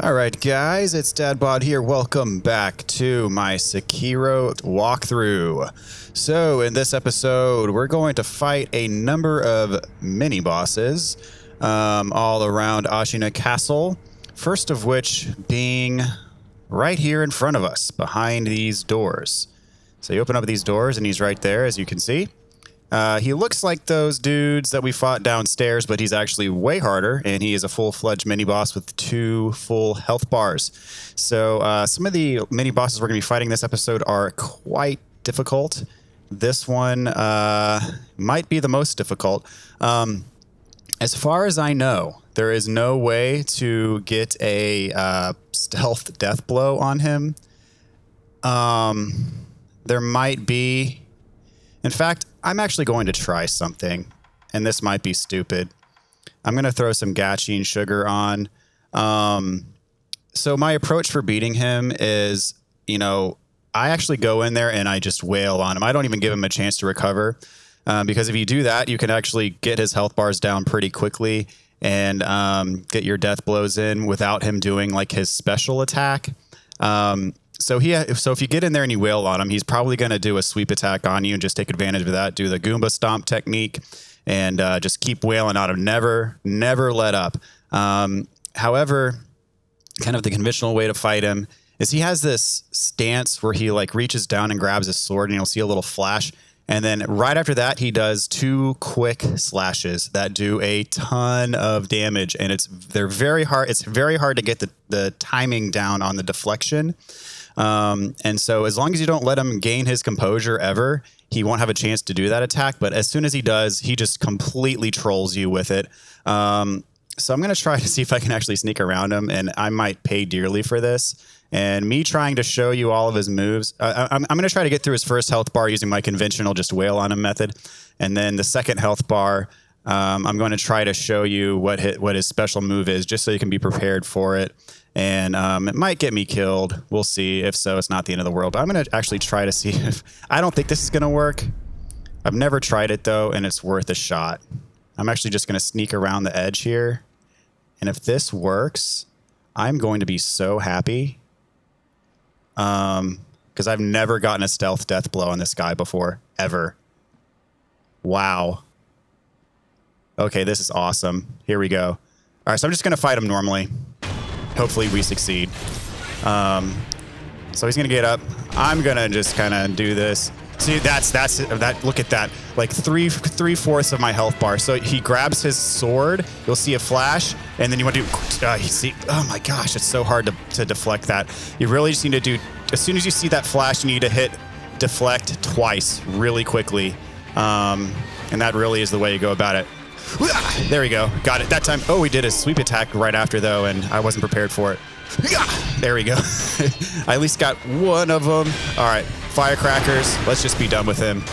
Alright guys, it's DadBod here. Welcome back to my Sekiro walkthrough. So in this episode, we're going to fight a number of mini-bosses all around Ashina Castle. First of which being right here in front of us, behind these doors. So you open up these doors and he's right there, as you can see. He looks like those dudes that we fought downstairs, but he's actually way harder, and he is a full-fledged mini-boss with 2 full health bars. So some of the mini-bosses we're going to be fighting this episode are quite difficult. This one might be the most difficult. As far as I know, there is no way to get a stealth death blow on him. There might be... In fact, I'm actually going to try something, and this might be stupid. I'm going to throw some Gachine sugar on. So my approach for beating him is, you know, I actually go in there and I just wail on him. I don't even give him a chance to recover, because if you do that, you can actually get his health bars down pretty quickly and get your death blows in without him doing like his special attack. So if you get in there and you wail on him, he's probably going to do a sweep attack on you and just take advantage of that, do the Goomba Stomp technique, and just keep wailing on him. Never let up. However, kind of the conventional way to fight him is he has this stance where he like reaches down and grabs his sword, and you'll see a little flash. And then right after that, he does 2 quick slashes that do a ton of damage, and they're very hard. It's very hard to get the timing down on the deflection. And so as long as you don't let him gain his composure ever, he won't have a chance to do that attack. But as soon as he does, he just completely trolls you with it. So I'm going to try to see if I can actually sneak around him, and I might pay dearly for this. And me trying to show you all of his moves, I'm going to try to get through his first health bar using my conventional just wail on him method. And then the second health bar, I'm going to try to show you what his special move is, just so you can be prepared for it. And it might get me killed. We'll see. If so, it's not the end of the world. But I'm going to actually try to see if... I don't think this is going to work. I've never tried it, though, and it's worth a shot. I'm actually just going to sneak around the edge here. And if this works, I'm going to be so happy. Because I've never gotten a stealth death blow on this guy before. Ever. Wow. Okay, this is awesome. Here we go. All right, so I'm just going to fight him normally. Hopefully we succeed. So he's gonna get up. I'm gonna just kind of do this. See, that. Look at that. Like three-fourths of my health bar. So he grabs his sword. You'll see a flash, and then you want to do. See, oh my gosh, it's so hard to deflect that. You really just need to do. As soon as you see that flash, you need to hit deflect twice, really quickly, and that really is the way you go about it. There we go. Got it. That time. Oh, we did a sweep attack right after, though, and I wasn't prepared for it. There we go. I at least got one of them. All right. Firecrackers. Let's just be done with him.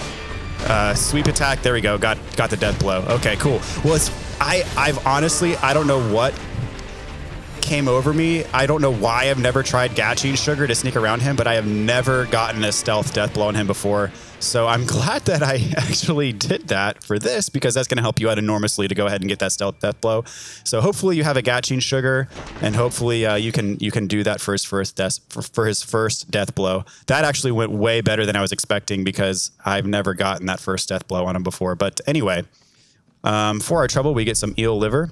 Sweep attack. There we go. Got the death blow. Okay, cool. Well, I've honestly, I don't know what came over me. I don't know why I've never tried Gachine sugar to sneak around him, but I have never gotten a stealth death blow on him before. So I'm glad that I actually did that for this, because that's going to help you out enormously to go ahead and get that stealth death blow. So hopefully you have a Gachine sugar, and hopefully you can do that for his first death blow. That actually went way better than I was expecting, because I've never gotten that first death blow on him before. But anyway, for our trouble, we get some eel liver.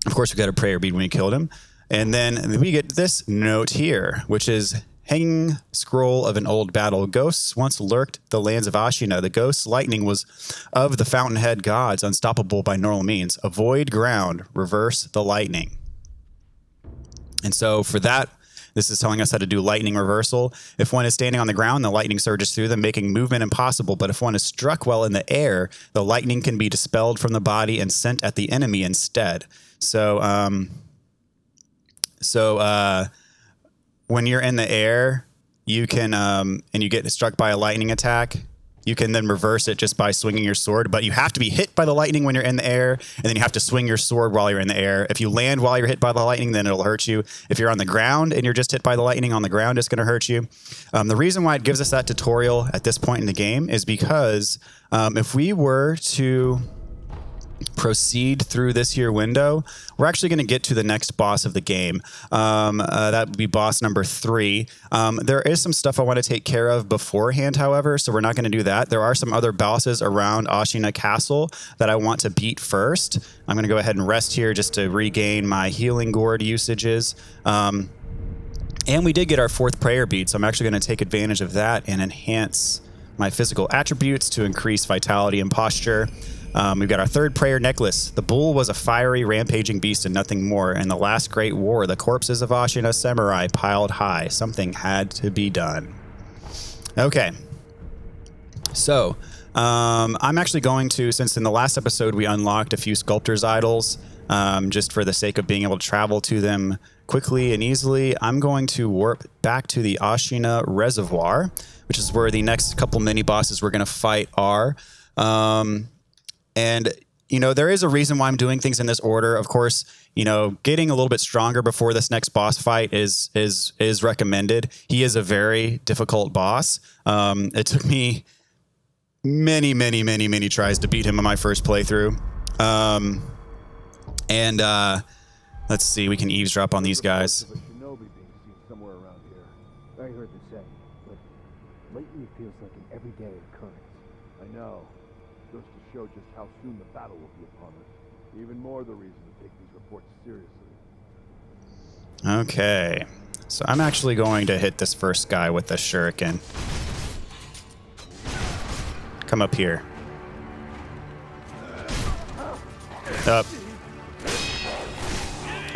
Of course, we got a prayer bead when we killed him. And then we get this note here, which is hanging scroll of an old battle. Ghosts once lurked the lands of Ashina. The ghost's lightning was of the fountainhead gods, unstoppable by normal means. Avoid ground, reverse the lightning. And so for that, this is telling us how to do lightning reversal. If one is standing on the ground, the lightning surges through them, making movement impossible. But if one is struck while in the air, the lightning can be dispelled from the body and sent at the enemy instead. When you're in the air, you can, and you get struck by a lightning attack, you can then reverse it just by swinging your sword. But you have to be hit by the lightning when you're in the air, and then you have to swing your sword while you're in the air. If you land while you're hit by the lightning, then it'll hurt you. If you're on the ground and you're just hit by the lightning on the ground, it's going to hurt you. The reason why it gives us that tutorial at this point in the game is because if we were to proceed through this here window, we're actually going to get to the next boss of the game. That would be boss number 3. There is some stuff I want to take care of beforehand, however, so we're not going to do that. There are some other bosses around Ashina Castle that I want to beat first. I'm going to go ahead and rest here just to regain my healing gourd usages. And we did get our 4th prayer bead, so I'm actually going to take advantage of that and enhance my physical attributes to increase vitality and posture. We've got our 3rd prayer necklace. The bull was a fiery, rampaging beast and nothing more. In the last great war, the corpses of Ashina samurai piled high. Something had to be done. Okay. So, I'm actually going to, since in the last episode we unlocked a few sculptor's idols, just for the sake of being able to travel to them quickly and easily, I'm going to warp back to the Ashina Reservoir, which is where the next couple mini-bosses we're going to fight are. And, you know, there is a reason why I'm doing things in this order. Of course, you know, getting a little bit stronger before this next boss fight is recommended. He is a very difficult boss. It took me many tries to beat him in my first playthrough. Let's see, we can eavesdrop on these guys. Somewhere around here. I heard the saying, but lately it feels like an everyday occurrence. I know. Goes to show just how soon the battle will be upon us. Even more the reason to take these reports seriously. Okay, so I'm actually going to hit this first guy with the shuriken. Come up here. Up.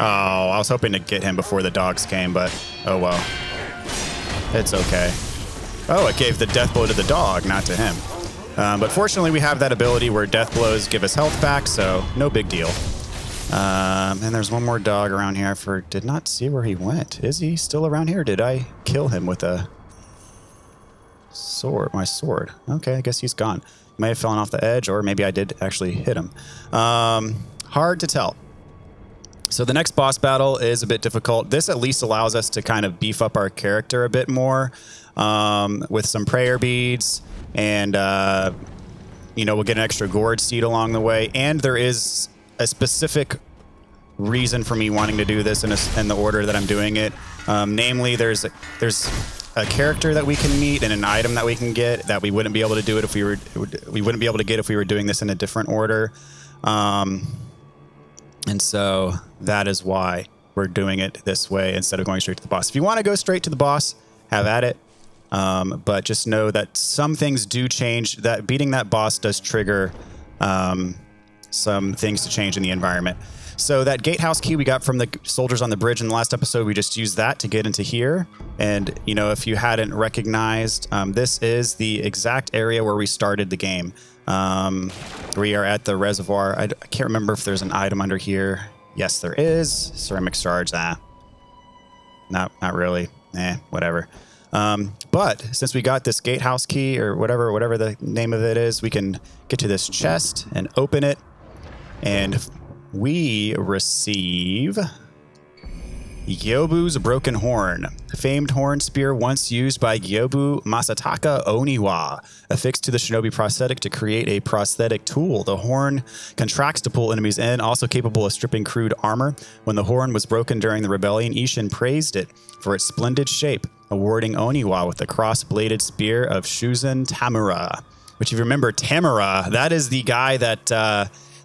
Oh, I was hoping to get him before the dogs came, but oh well. It's okay. Oh, it gave the death blow to the dog, not to him. But fortunately, we have that ability where death blows give us health back, so no big deal. And there's one more dog around here. Did not see where he went. Is he still around here? Did I kill him with a sword? My sword. Okay, I guess he's gone. He may have fallen off the edge, or maybe I did actually hit him. Hard to tell. So the next boss battle is a bit difficult. This at least allows us to kind of beef up our character a bit more with some prayer beads. And, you know, we'll get an extra gourd seed along the way. And there is a specific reason for me wanting to do this in the order that I'm doing it. Namely, there's a character that we can meet and an item that we can get that we wouldn't be able to do it if we wouldn't be able to get if we were doing this in a different order. And so that is why we're doing it this way instead of going straight to the boss. If you want to go straight to the boss, have at it. But just know that some things do change. That beating that boss does trigger some things to change in the environment. So that gatehouse key we got from the soldiers on the bridge in the last episode, we just used that to get into here. And, you know, if you hadn't recognized, this is the exact area where we started the game. We are at the reservoir. I can't remember if there's an item under here. Yes, there is. Ceramic shards. Not really. Whatever. But since we got this gatehouse key or whatever the name of it is, we can get to this chest and open it. And we receive Gyobu's Broken Horn, a famed horn spear once used by Gyobu Masataka Oniwa, affixed to the shinobi prosthetic to create a prosthetic tool. The horn contracts to pull enemies in, also capable of stripping crude armor. When the horn was broken during the rebellion, Ishin praised it for its splendid shape, awarding Oniwa with the cross-bladed spear of Shuzan Tamura. Which, if you remember, Tamura, that is the guy that,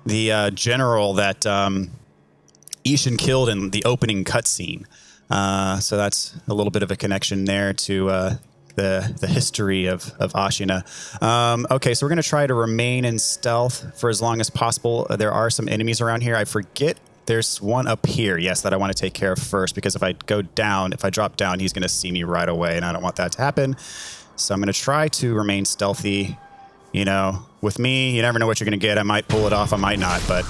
the general that Ishin killed in the opening cutscene. So that's a little bit of a connection there to the history of Ashina. Okay, so we're going to try to remain in stealth for as long as possible. There are some enemies around here. I forget there's one up here, yes, that I want to take care of first, because if I drop down, he's going to see me right away, and I don't want that to happen. So I'm going to try to remain stealthy. You know, with me, you never know what you're going to get. I might pull it off, I might not, but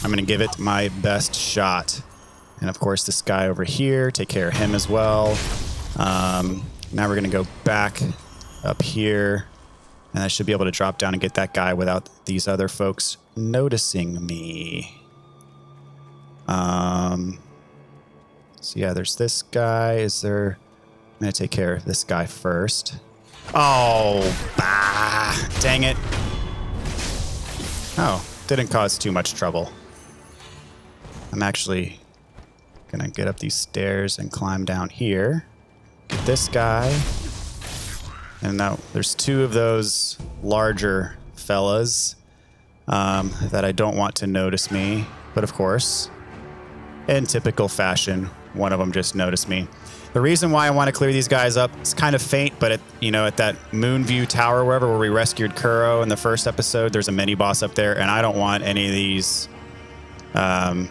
I'm going to give it my best shot. And of course, this guy over here, take care of him as well. Now we're going to go back up here, and I should be able to drop down and get that guy without these other folks noticing me. So yeah, there's this guy. I'm going to take care of this guy first. Oh, dang it. Oh, didn't cause too much trouble. I'm actually gonna get up these stairs and climb down here. Get this guy. And now there's 2 of those larger fellas that I don't want to notice me. But of course, in typical fashion, one of them just noticed me. The reason why I want to clear these guys up, it's kind of faint, but at that Moonview Tower, wherever where we rescued Kuro in the first episode, there's a mini boss up there, and I don't want any of these other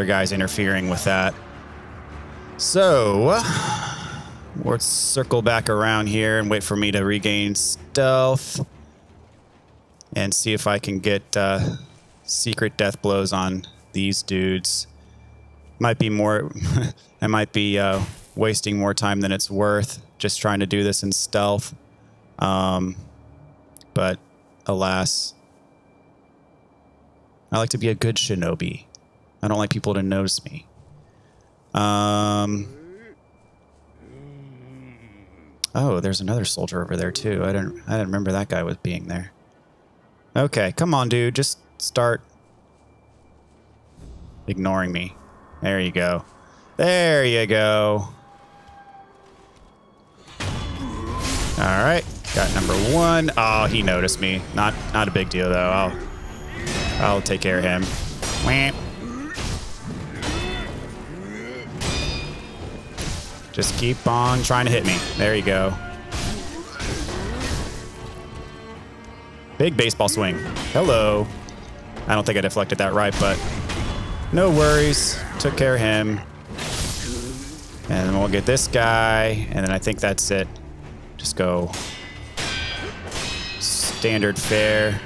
guys interfering with that. So let's circle back around here and wait for me to regain stealth and see if I can get secret death blows on these dudes. Might be more... I might be wasting more time than it's worth just trying to do this in stealth. But alas, I like to be a good shinobi. I don't like people to notice me. Oh, there's another soldier over there too. I didn't remember that guy was being there. Okay, come on, dude. Just start ignoring me. There you go. There you go. All right, got number 1. Oh, he noticed me. Not a big deal though. I'll take care of him. Wham. Just keep on trying to hit me. There you go. Big baseball swing. Hello. I don't think I deflected that right, but no worries. Took care of him. And then we'll get this guy, and then I think that's it. Just go standard fare.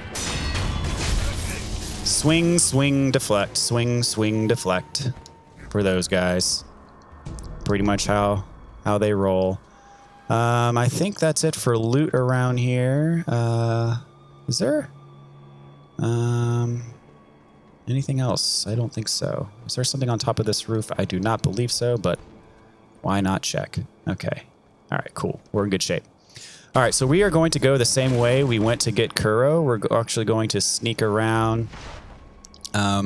Swing, swing, deflect. Swing, swing, deflect. For those guys. Pretty much how they roll. I think that's it for loot around here. Is there anything else? I don't think so. Is there something on top of this roof? I do not believe so, but why not check? Okay. All right, cool. We're in good shape. All right, so we are going to go the same way we went to get Kuro. We're actually going to sneak around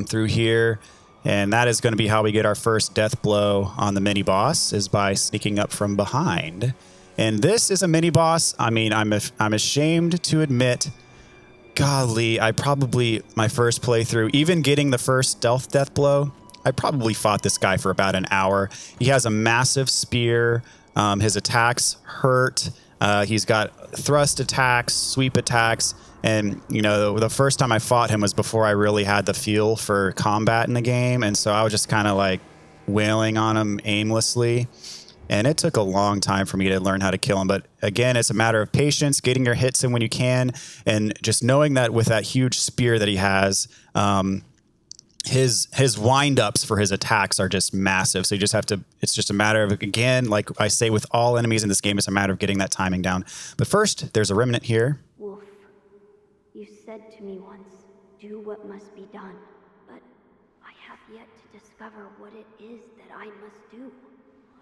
through here, and that is going to be how we get our first death blow on the mini boss, is by sneaking up from behind. And this is a mini boss. I mean, I'm ashamed to admit, golly, my first playthrough, even getting the first stealth death blow, I probably fought this guy for about an hour. He has a massive spear. His attacks hurt. He's got thrust attacks, sweep attacks. And, you know, the first time I fought him was before I really had the feel for combat in the game. And so I was just kind of like wailing on him aimlessly. And it took a long time for me to learn how to kill him. But again, it's a matter of patience, getting your hits in when you can, and just knowing that with that huge spear that he has, his wind-ups for his attacks are just massive. So you just have to, it's just a matter of, again, like I say with all enemies in this game, it's a matter of getting that timing down. But first, there's a remnant here. Wolf, you said to me once, do what must be done. But I have yet to discover what it is that I must do.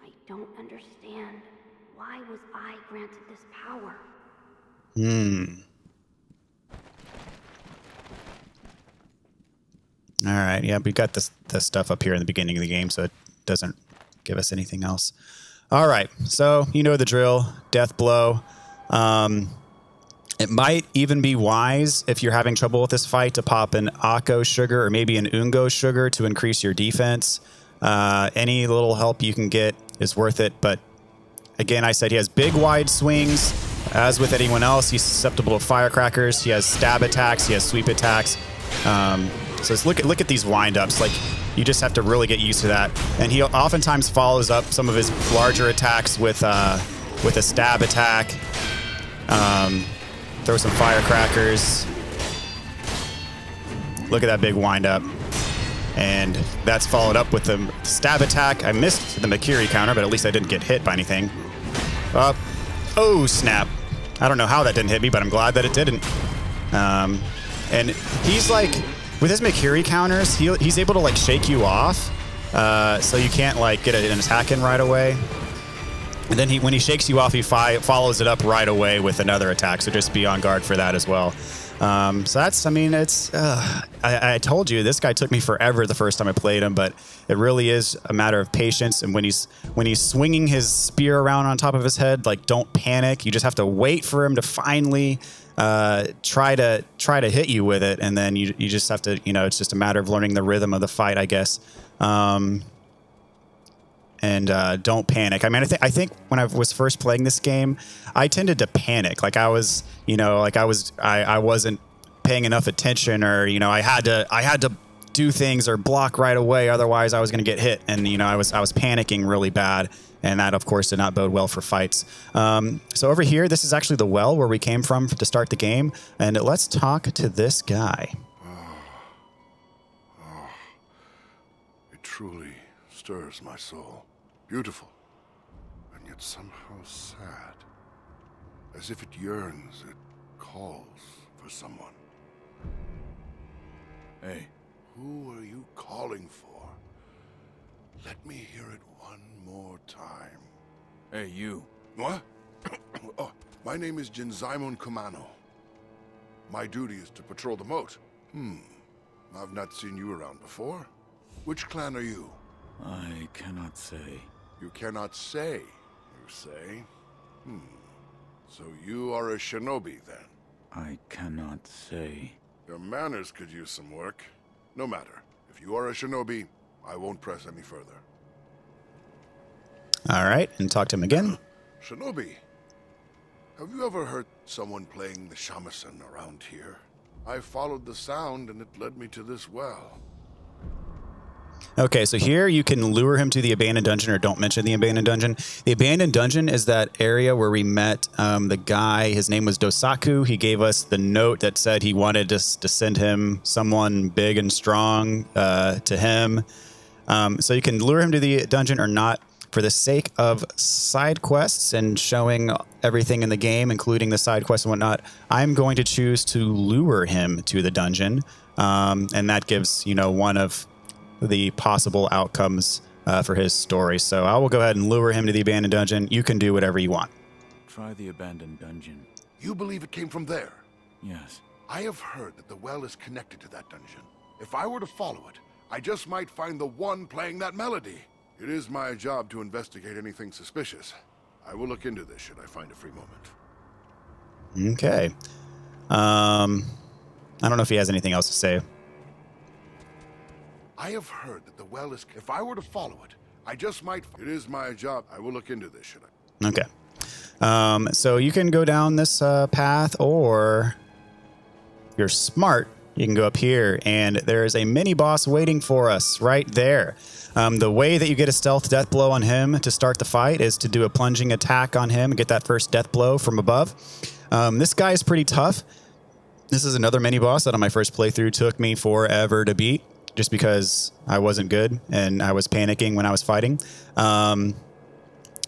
I don't understand. Why was I granted this power? All right, yeah, we got this stuff up here in the beginning of the game, so it doesn't give us anything else. All right, so you know the drill, death blow. It might even be wise, if you're having trouble with this fight, to pop an Akko sugar or maybe an Ungo sugar to increase your defense. Any little help you can get is worth it, but again, I said he has big, wide swings. As with anyone else, he's susceptible to firecrackers. He has stab attacks, he has sweep attacks. So look at these wind-ups. Like, you just have to really get used to that. And he oftentimes follows up some of his larger attacks with a stab attack. Throw some firecrackers. Look at that big wind-up. And that's followed up with the stab attack. I missed the Makiri counter, but at least I didn't get hit by anything. Oh, snap. I don't know how that didn't hit me, but I'm glad that it didn't. And he's like, with his Makiri counters, he's able to like shake you off, so you can't like get an attack in right away. And then when he shakes you off, he follows it up right away with another attack, so just be on guard for that as well. So that's, I mean, it's, I told you, this guy took me forever the first time I played him, but it really is a matter of patience. And when he's swinging his spear around on top of his head, like, don't panic. You just have to wait for him to finally try to hit you with it. And then you just have to, you know, it's just a matter of learning the rhythm of the fight, I guess. And don't panic. I mean, I think when I was first playing this game, I tended to panic. Like I was, you know, like I wasn't paying enough attention, or, you know, I had to do things or block right away, otherwise I was going to get hit. And, you know, I was panicking really bad, and that of course did not bode well for fights. So over here, this is actually the well where we came from to start the game, and let's talk to this guy. It truly stirs my soul. Beautiful, and yet somehow sad. As if it yearns, it calls for someone. Hey. Who are you calling for? Let me hear it one more time. Hey, you. What? Oh, my name is Jinzaimon Kumano. My duty is to patrol the moat. I've not seen you around before. Which clan are you? I cannot say. You cannot say, you say? So you are a shinobi, then? I cannot say. Your manners could use some work. No matter. If you are a shinobi, I won't press any further. All right, and talk to him again. Shinobi, have you ever heard someone playing the shamisen around here? I followed the sound, and it led me to this well. Okay, so here you can lure him to the abandoned dungeon, or don't mention the abandoned dungeon. The abandoned dungeon is that area where we met the guy. His name was Dosaku. He gave us the note that said he wanted us to send him someone big and strong to him. So you can lure him to the dungeon or not. For the sake of side quests and showing everything in the game, including the side quests and whatnot, I'm going to choose to lure him to the dungeon. And that gives, you know, one of the possible outcomes for his story. So I will go ahead and lure him to the abandoned dungeon. You can do whatever you want. Try the abandoned dungeon. You believe it came from there? Yes. I have heard that the well is connected to that dungeon. If I were to follow it, I just might find the one playing that melody. It is my job to investigate anything suspicious. I will look into this should I find a free moment. Okay. I don't know if he has anything else to say. I have heard that the well is... If I were to follow it, I just might... It is my job. I will look into this should I... Okay. So you can go down this path, or if you're smart, you can go up here, and there is a mini boss waiting for us right there. The way that you get a stealth death blow on him to start the fight is to do a plunging attack on him and get that first death blow from above. This guy is pretty tough. This is another mini boss that on my first playthrough took me forever to beat, just because I wasn't good and I was panicking when I was fighting.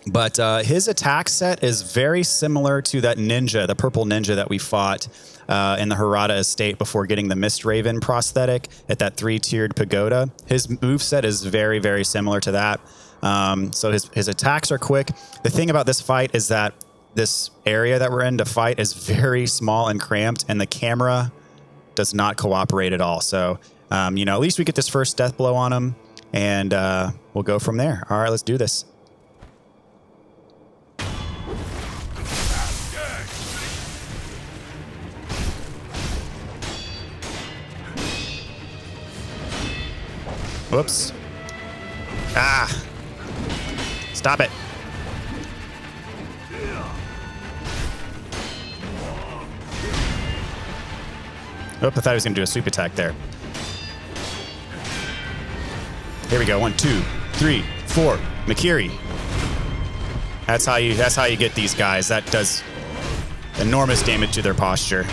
But his attack set is very similar to that ninja, the purple ninja that we fought in the Harada estate before getting the Mist Raven prosthetic at that 3-tiered pagoda. His moveset is very, very similar to that. So his attacks are quick. The thing about this fight is that this area that we're in to fight is very small and cramped, and the camera does not cooperate at all. So, you know, at least we get this first death blow on him, and we'll go from there. All right, let's do this. Whoops. Ah. Stop it. Oh, I thought he was going to do a sweep attack there. Here we go. 1, 2, 3, 4. Mikiri. That's how you get these guys. That does enormous damage to their posture.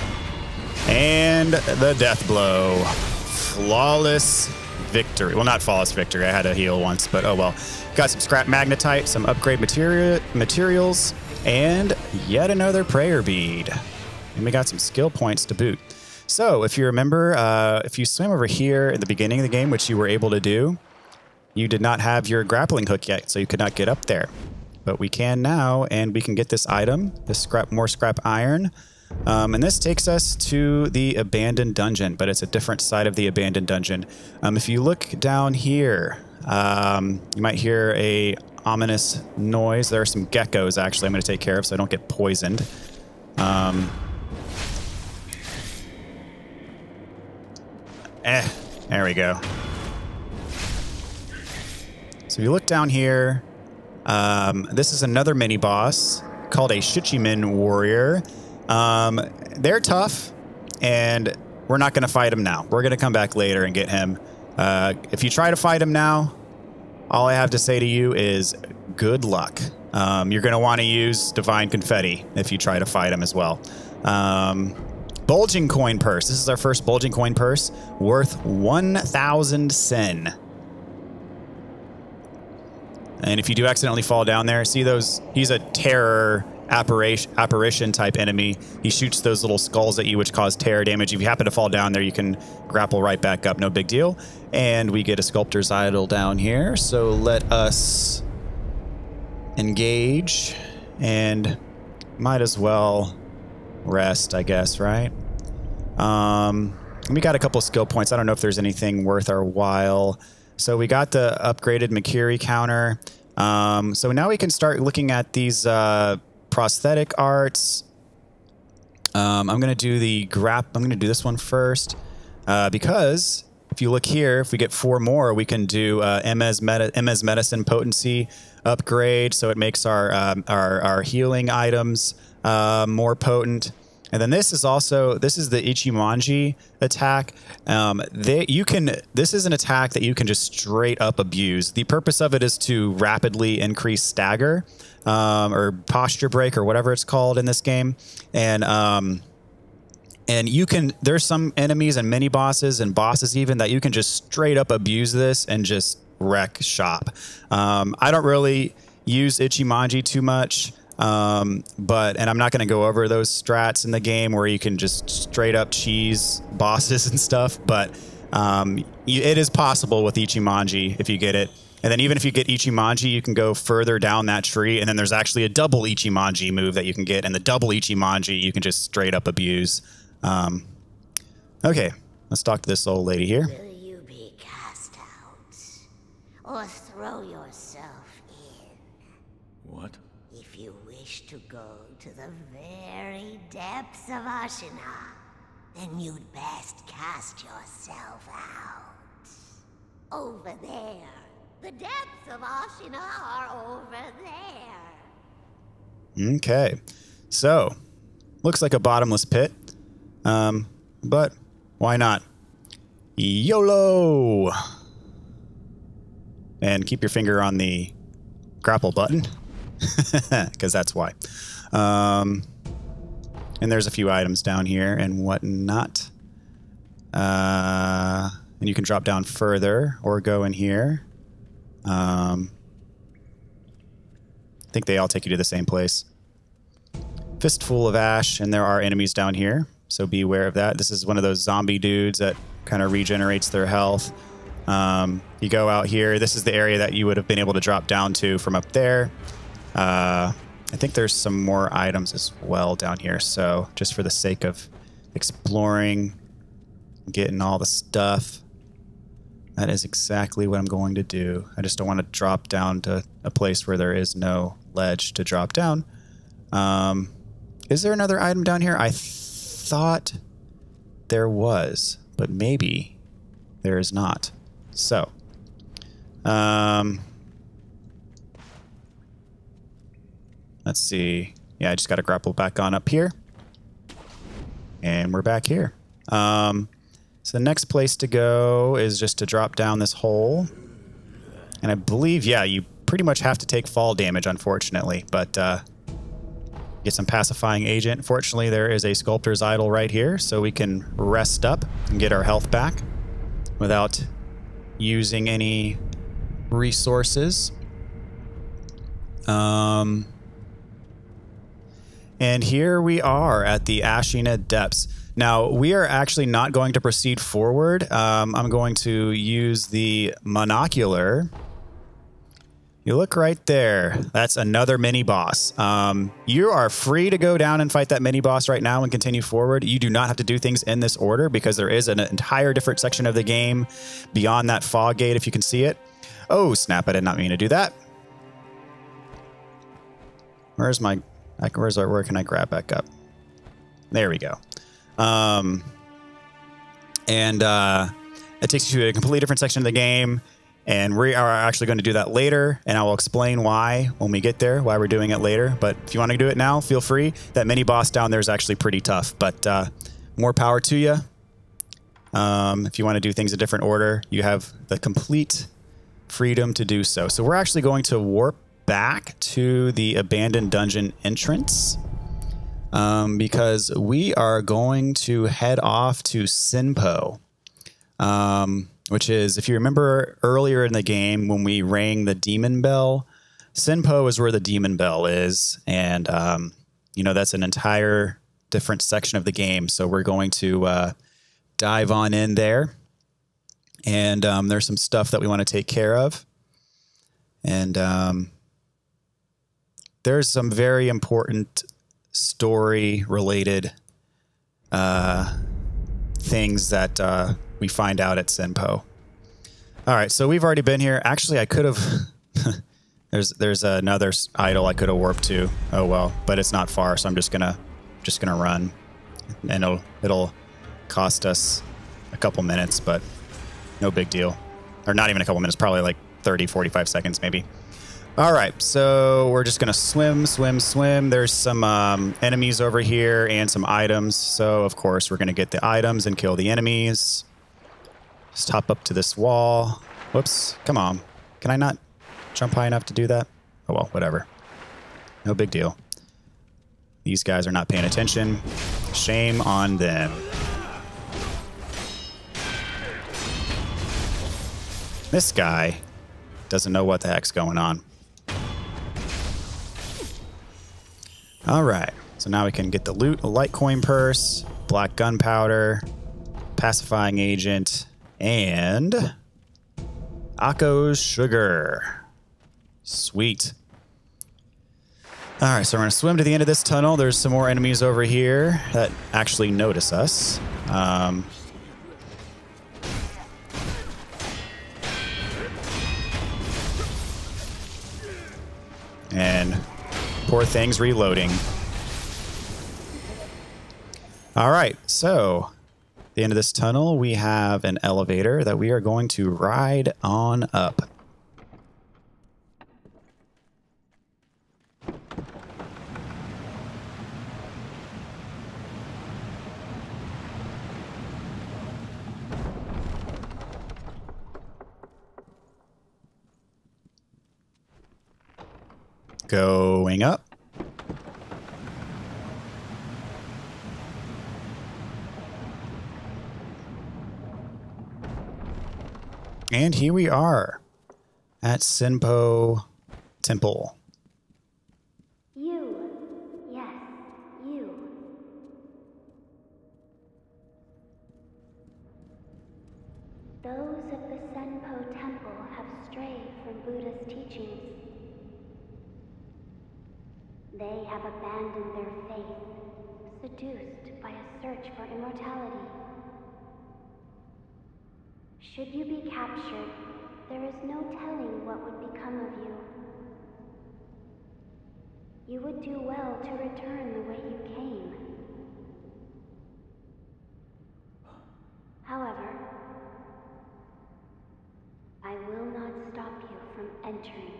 And the death blow. Flawless victory. Well, not flawless victory. I had to heal once, but oh well. Got some scrap magnetite, some upgrade materials, and yet another prayer bead. And we got some skill points to boot. So if you remember, if you swim over here at the beginning of the game, which you were able to do, you did not have your grappling hook yet, so you could not get up there. But we can now, and we can get this item, this more scrap iron. And this takes us to the abandoned dungeon, but it's a different side of the abandoned dungeon. If you look down here, you might hear a ominous noise. There are some geckos, actually, I'm going to take care of so I don't get poisoned. There we go. So if you look down here, this is another mini-boss called a Shichiman Warrior. They're tough, and we're not going to fight him now. We're going to come back later and get him. If you try to fight him now, all I have to say to you is good luck. You're going to want to use Divine Confetti if you try to fight him as well. Bulging Coin Purse. This is our first Bulging Coin Purse, worth 1,000 sen. And if you do accidentally fall down there, see those? He's a terror apparition type enemy. He shoots those little skulls at you, which cause terror damage. If you happen to fall down there, you can grapple right back up. No big deal. And we get a Sculptor's Idol down here. So let us engage and might as well rest, I guess, right? We got a couple skill points. I don't know if there's anything worth our while. So we got the upgraded Makiri counter. So now we can start looking at these prosthetic arts. I'm going to do I'm going to do this one first because if you look here, if we get 4 more, we can do MS Medicine Potency upgrade. So it makes our healing items more potent. And then this is the Ichimonji attack. This is an attack that you can just straight up abuse. The purpose of it is to rapidly increase stagger, or posture break, or whatever it's called in this game. And there's some enemies and mini bosses and bosses even that you can just straight up abuse this and just wreck shop. I don't really use Ichimonji too much. And I'm not going to go over those strats in the game where you can just straight up cheese bosses and stuff, but it is possible with Ichimonji if you get it. And then even if you get Ichimonji, you can go further down that tree, and then there's actually a double Ichimonji move that you can get, and the double Ichimonji you can just straight up abuse. Okay, let's talk to this old lady here. Will you be cast out, or throw yourself in? What? If you wish to go to the very depths of Ashina, then you'd best cast yourself out. Over there. The depths of Ashina are over there. Okay. So, looks like a bottomless pit. But why not? YOLO! And keep your finger on the grapple button. Because that's why. And there's a few items down here and whatnot. And you can drop down further or go in here. I think they all take you to the same place. Fistful of Ash, and there are enemies down here, so be aware of that. This is one of those zombie dudes that kind of regenerates their health. You go out here. This is the area that you would have been able to drop down to from up there. I think there's some more items as well down here, so just for the sake of exploring, getting all the stuff, that is exactly what I'm going to do. I just don't want to drop down to a place where there is no ledge to drop down. Is there another item down here? I thought there was, but maybe there is not. So, let's see. Yeah, I just got to grapple back on up here. And we're back here. So the next place to go is just to drop down this hole. And I believe, yeah, you pretty much have to take fall damage, unfortunately. But get some pacifying agent. Fortunately, there is a Sculptor's Idol right here, so we can rest up and get our health back without using any resources. And here we are at the Ashina Depths. Now, we are actually not going to proceed forward. I'm going to use the monocular You look right there. That's another mini boss. You are free to go down and fight that mini boss right now and continue forward. You do not have to do things in this order because there is an entire different section of the game beyond that fog gate, if you can see it. Oh, snap. I did not mean to do that. Where can I grab back up? There we go. It takes you to a completely different section of the game. And we are actually going to do that later, and I will explain why when we get there, why we're doing it later. But if you want to do it now, feel free. That mini boss down there is actually pretty tough, but more power to you. If you want to do things in a different order, you have the complete freedom to do so. So we're actually going to warp back to the abandoned dungeon entrance because we are going to head off to Senpou. Which is, if you remember earlier in the game when we rang the demon bell, Senpou is where the demon bell is. And, you know, that's an entire different section of the game. So we're going to dive on in there. And there's some stuff that we want to take care of. And there's some very important story-related things that we find out at Senpou. All right, so we've already been here. Actually, I could have... there's another idol I could have warped to. Oh well, but it's not far, so I'm just gonna run, and it'll cost us a couple minutes, but no big deal. Or not even a couple minutes, probably like 30, 45 seconds maybe. All right, so we're just gonna swim. There's some enemies over here and some items. So of course we're gonna get the items and kill the enemies. Just hop up to this wall. Whoops, come on. Can I not jump high enough to do that? Oh well, whatever. No big deal. These guys are not paying attention. Shame on them. This guy doesn't know what the heck's going on. All right, so now we can get the loot, a Litecoin purse, black gunpowder, pacifying agent, and Akko's sugar. Sweet. All right, so we're going to swim to the end of this tunnel. There's some more enemies over here that actually notice us. And poor thing's reloading. All right, so at the end of this tunnel, we have an elevator that we are going to ride on up. Going up. And here we are at Senpou Temple. You. Yes, you. Those of the Senpou Temple have strayed from Buddha's teachings. They have abandoned their faith, seduced by a search for immortality. Should you be captured, there is no telling what would become of you. You would do well to return the way you came. However, I will not stop you from entering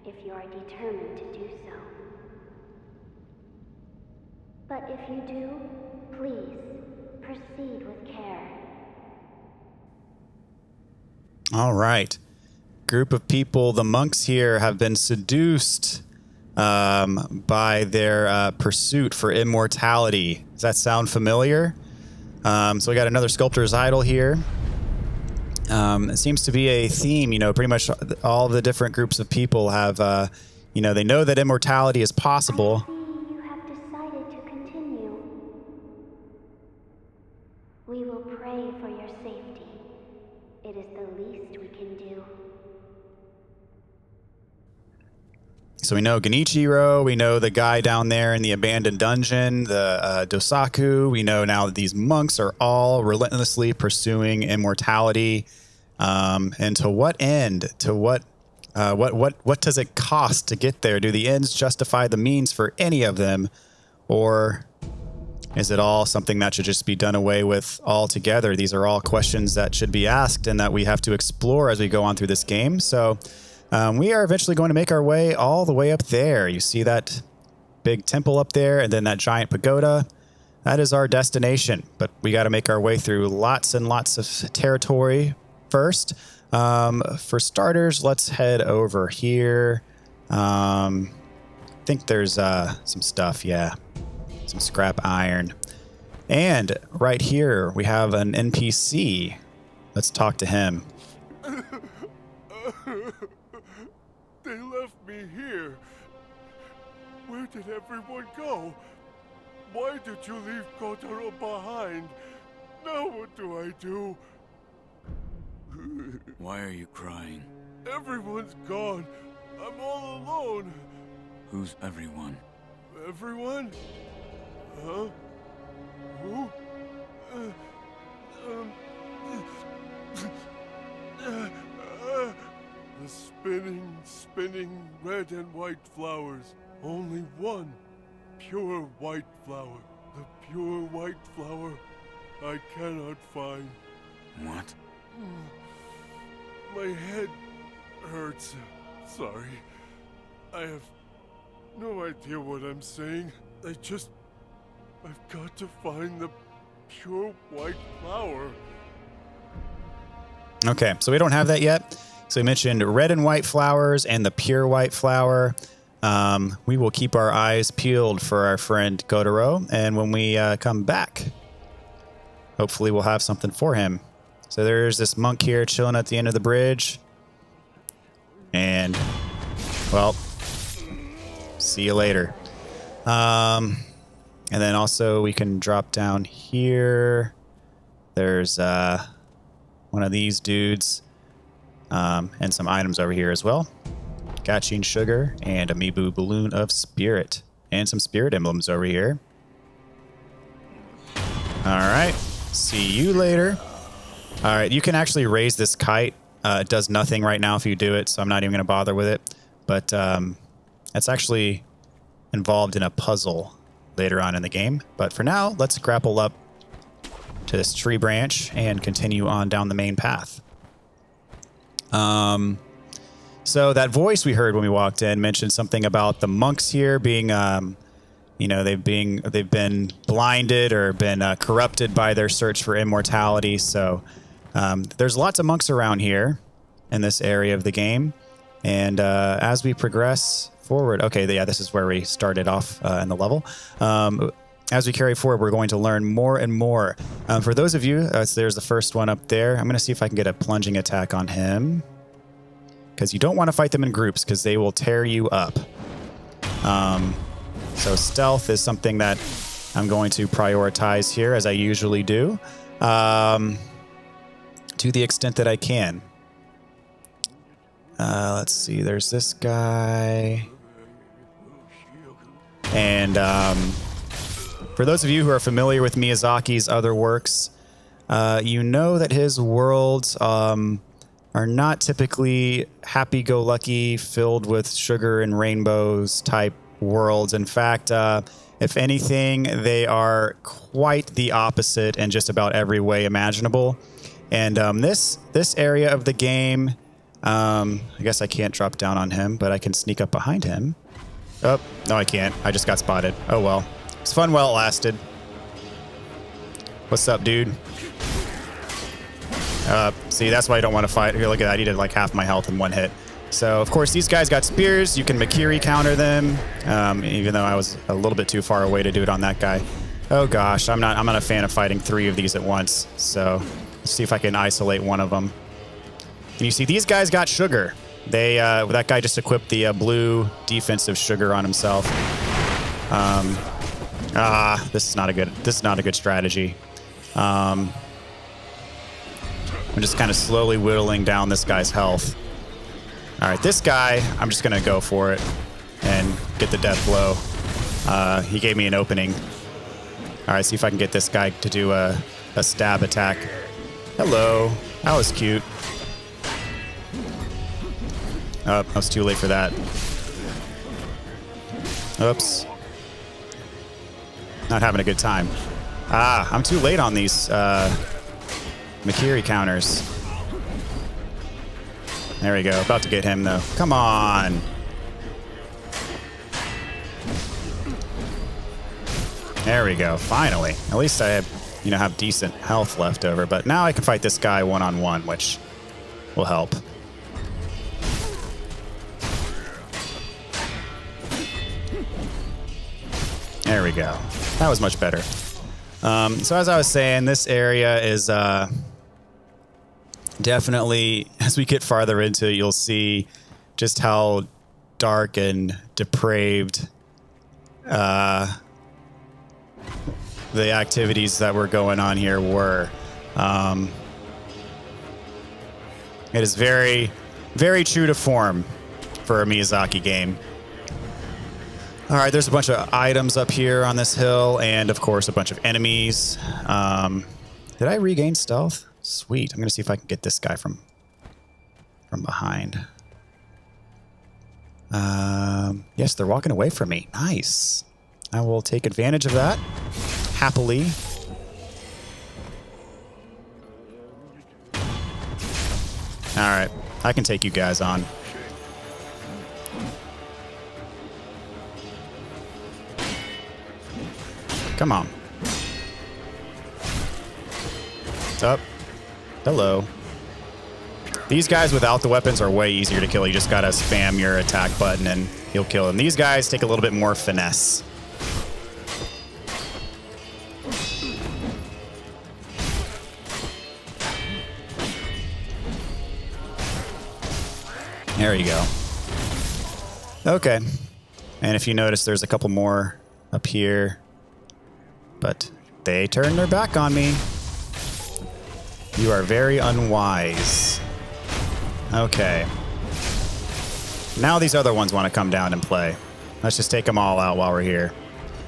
if you are determined to do so. But if you do, please proceed with care. All right. Group of people, the monks here have been seduced by their pursuit for immortality. Does that sound familiar? So we got another sculptor's idol here. It seems to be a theme, you know, pretty much all of the different groups of people have, you know, they know that immortality is possible. I see you have decided to continue. We will pray for your safety. It is the least we can do. So we know Genichiro, we know the guy down there in the abandoned dungeon, the Dosaku. We know now that these monks are all relentlessly pursuing immortality. And to what end? To what does it cost to get there? Do the ends justify the means for any of them? Or is it all something that should just be done away with altogether? These are all questions that should be asked and that we have to explore as we go on through this game. So we are eventually going to make our way all the way up there. You see that big temple up there and then that giant pagoda. That is our destination. But we got to make our way through lots and lots of territory first. For starters, let's head over here. I think there's some stuff, yeah. Some scrap iron. And right here, we have an NPC. Let's talk to him. They left me here. Where did everyone go? Why did you leave Kotaro behind? Now what do I do? Why are you crying? Everyone's gone. I'm all alone. Who's everyone? Everyone? Huh? Who? The spinning red and white flowers. Only one pure white flower. The pure white flower I cannot find. What? My head hurts. Sorry. I have no idea what I'm saying. I've got to find the pure white flower. Okay, so we don't have that yet. So we mentioned red and white flowers and the pure white flower. We will keep our eyes peeled for our friend Kotaro. And when we come back, hopefully we'll have something for him. So there's this monk here chilling at the end of the bridge. And, well, see you later. And then also we can drop down here. There's one of these dudes. And some items over here as well. Gaching sugar and amiibo balloon of spirit. And some spirit emblems over here. Alright. See you later. Alright, you can actually raise this kite. It does nothing right now if you do it, so I'm not even going to bother with it. But it's actually involved in a puzzle later on in the game. But for now, let's grapple up to this tree branch and continue on down the main path. So that voice we heard when we walked in mentioned something about the monks here being, you know, they've been blinded or been corrupted by their search for immortality. So there's lots of monks around here in this area of the game. And as we progress forward, okay, yeah, this is where we started off in the level. As we carry forward, we're going to learn more and more. For those of you, there's the first one up there. I'm going to see if I can get a plunging attack on him. Because you don't want to fight them in groups because they will tear you up. So stealth is something that I'm going to prioritize here, as I usually do. To the extent that I can. Let's see, there's this guy. And for those of you who are familiar with Miyazaki's other works, you know that his worlds are not typically happy-go-lucky, filled with sugar and rainbows type worlds. In fact, if anything, they are quite the opposite in just about every way imaginable. And this area of the game, I guess I can't drop down on him, but I can sneak up behind him. Oh, no, I can't. I just got spotted. Oh, well. It's fun while it lasted. What's up, dude? See, that's why I don't want to fight. Here, look at that. I needed like half my health in one hit. So, of course, these guys got spears. You can Makiri counter them, even though I was a little bit too far away to do it on that guy. Oh, gosh. I'm not a fan of fighting 3 of these at once. So, let's see if I can isolate one of them. And you see, these guys got sugar. They that guy just equipped the blue defensive sugar on himself. This is not a good strategy. I'm just kind of slowly whittling down this guy's health. All right, this guy, I'm just going to go for it. and get the death blow. He gave me an opening. All right, see if I can get this guy to do a stab attack. Hello. That was cute. Oh, I was too late for that. Oops. Not having a good time. Ah, I'm too late on these Makiri counters. There we go. About to get him, though. Come on. There we go. Finally. At least I have, have decent health left over. But now I can fight this guy one-on-one, which will help. There we go. That was much better. So as I was saying, this area is definitely, as we get farther into it, you'll see just how dark and depraved the activities that were going on here were. It is very, very true to form for a Miyazaki game. All right, there's a bunch of items up here on this hill, and of course a bunch of enemies. Did I regain stealth? Sweet. I'm gonna see if I can get this guy from behind. Yes, they're walking away from me. Nice. I will take advantage of that happily. All right, I can take you guys on. Come on. What's up? Hello. These guys without the weapons are way easier to kill. You just gotta spam your attack button and you'll kill them. These guys take a little bit more finesse. There you go. Okay. And if you notice, there's a couple more up here. But they turned their back on me. You are very unwise. Okay. Now these other ones want to come down and play. Let's just take them all out while we're here.